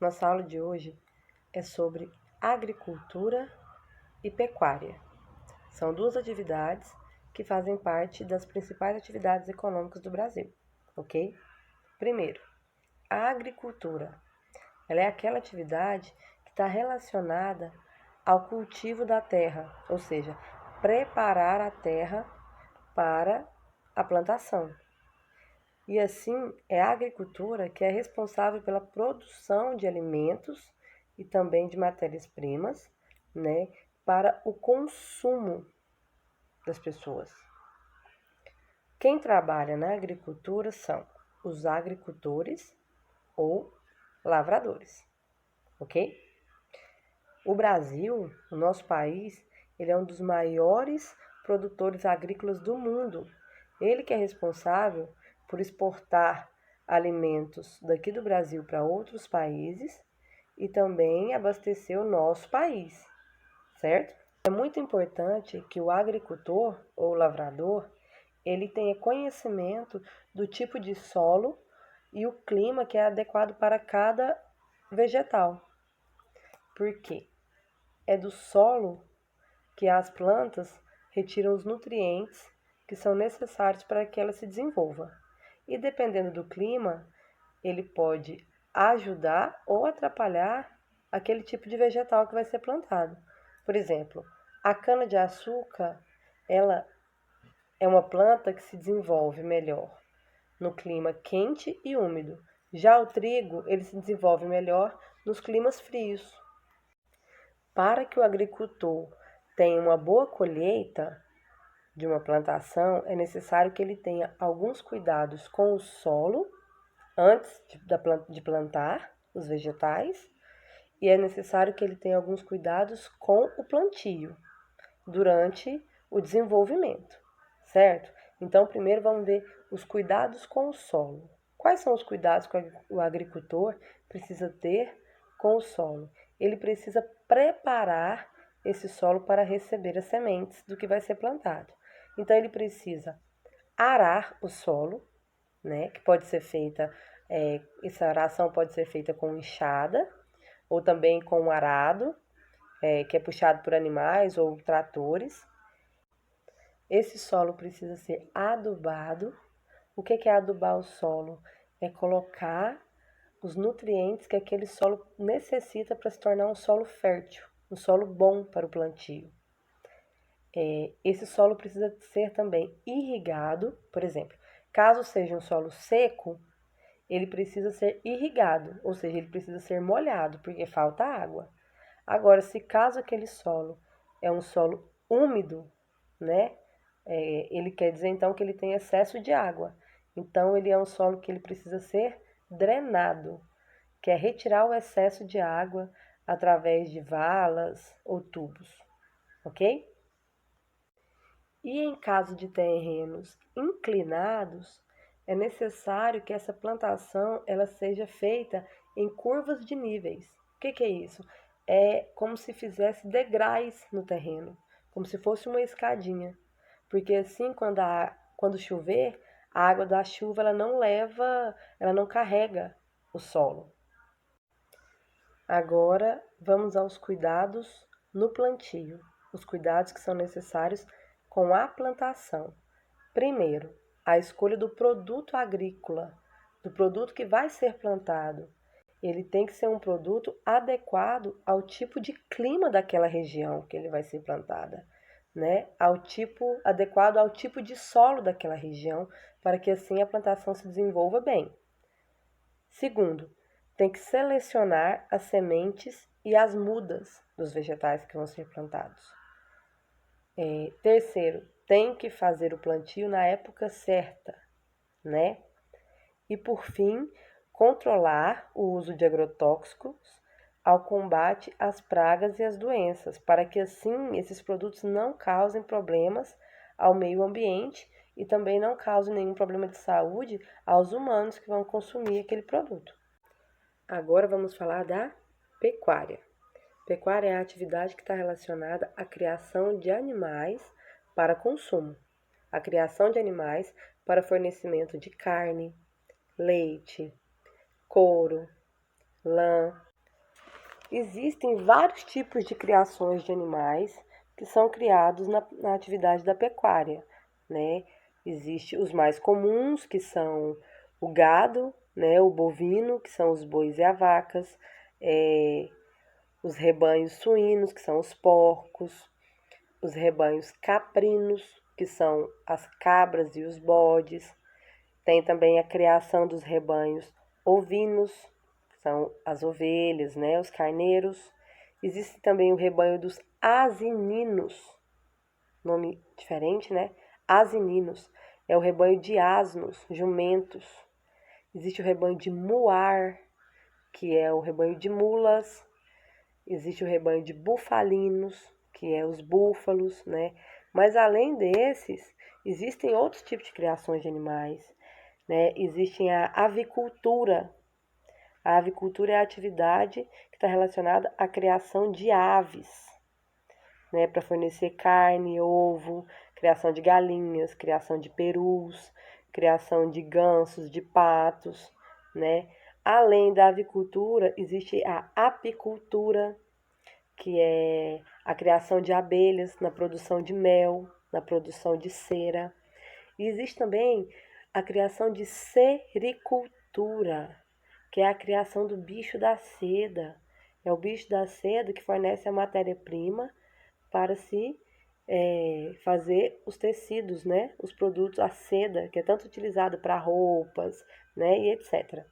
Nossa aula de hoje é sobre agricultura e pecuária. São duas atividades que fazem parte das principais atividades econômicas do Brasil, ok? Primeiro, a agricultura. Ela é aquela atividade que está relacionada ao cultivo da terra, ou seja, preparar a terra para a plantação. E assim, é a agricultura que é responsável pela produção de alimentos e também de matérias-primas, né, para o consumo das pessoas. Quem trabalha na agricultura são os agricultores ou lavradores, ok? O Brasil, o nosso país, ele é um dos maiores produtores agrícolas do mundo. Ele que é responsável por exportar alimentos daqui do Brasil para outros países e também abastecer o nosso país, certo? É muito importante que o agricultor ou lavrador, ele tenha conhecimento do tipo de solo e o clima que é adequado para cada vegetal. Por quê? É do solo que as plantas retiram os nutrientes que são necessários para que ela se desenvolva. E dependendo do clima, ele pode ajudar ou atrapalhar aquele tipo de vegetal que vai ser plantado. Por exemplo, a cana-de-açúcar, ela é uma planta que se desenvolve melhor no clima quente e úmido. Já o trigo, ele se desenvolve melhor nos climas frios. Para que o agricultor tenha uma boa colheita de uma plantação, é necessário que ele tenha alguns cuidados com o solo antes de plantar os vegetais, e é necessário que ele tenha alguns cuidados com o plantio durante o desenvolvimento, certo? Então, primeiro vamos ver os cuidados com o solo. Quais são os cuidados que o agricultor precisa ter com o solo? Ele precisa preparar esse solo para receber as sementes do que vai ser plantado. Então, ele precisa arar o solo, né? Que pode ser feita, essa aração pode ser feita com enxada ou também com arado, que é puxado por animais ou tratores. Esse solo precisa ser adubado. O que é adubar o solo? É colocar os nutrientes que aquele solo necessita para se tornar um solo fértil, um solo bom para o plantio. Esse solo precisa ser também irrigado, por exemplo, caso seja um solo seco, ele precisa ser irrigado, ou seja, ele precisa ser molhado, porque falta água. Agora, se caso aquele solo é um solo úmido, né, ele quer dizer então que ele tem excesso de água. Então, ele é um solo que ele precisa ser drenado, que é retirar o excesso de água através de valas ou tubos, ok? E em caso de terrenos inclinados, é necessário que essa plantação ela seja feita em curvas de níveis. O que é isso? É como se fizesse degraus no terreno, como se fosse uma escadinha. Porque assim, quando chover, a água da chuva ela não carrega o solo. Agora, vamos aos cuidados no plantio. Os cuidados que são necessários com a plantação. Primeiro, a escolha do produto agrícola, do produto que vai ser plantado. Ele tem que ser um produto adequado ao tipo de clima daquela região que ele vai ser plantada, né? Adequado ao tipo de solo daquela região, para que assim a plantação se desenvolva bem. Segundo, tem que selecionar as sementes e as mudas dos vegetais que vão ser plantados. Terceiro, tem que fazer o plantio na época certa, né? E por fim, controlar o uso de agrotóxicos ao combate às pragas e às doenças, para que assim esses produtos não causem problemas ao meio ambiente e também não causem nenhum problema de saúde aos humanos que vão consumir aquele produto. Agora vamos falar da pecuária. Pecuária é a atividade que está relacionada à criação de animais para consumo, a criação de animais para fornecimento de carne, leite, couro, lã, Existem vários tipos de criações de animais que são criados na atividade da pecuária, né? Existem os mais comuns, que são o gado, né? O bovino, que são os bois e as vacas, os rebanhos suínos, que são os porcos, os rebanhos caprinos, que são as cabras e os bodes. Tem também a criação dos rebanhos ovinos, que são as ovelhas, né, os carneiros. Existe também o rebanho dos asininos, nome diferente, né? Asininos. É o rebanho de asnos, jumentos. Existe o rebanho de muar, que é o rebanho de mulas. Existe o rebanho de bufalinos, que é os búfalos, né? Mas além desses, existem outros tipos de criações de animais, né? Existe a avicultura. A avicultura é a atividade que está relacionada à criação de aves, né? Para fornecer carne, ovo, criação de galinhas, criação de perus, criação de gansos, de patos, né? Além da avicultura, existe a apicultura, que é a criação de abelhas na produção de mel, na produção de cera. E existe também a criação de sericultura, que é a criação do bicho da seda. É o bicho da seda que fornece a matéria-prima para se fazer os tecidos, né? Os produtos, a seda, que é tanto utilizado para roupas, né? E etc.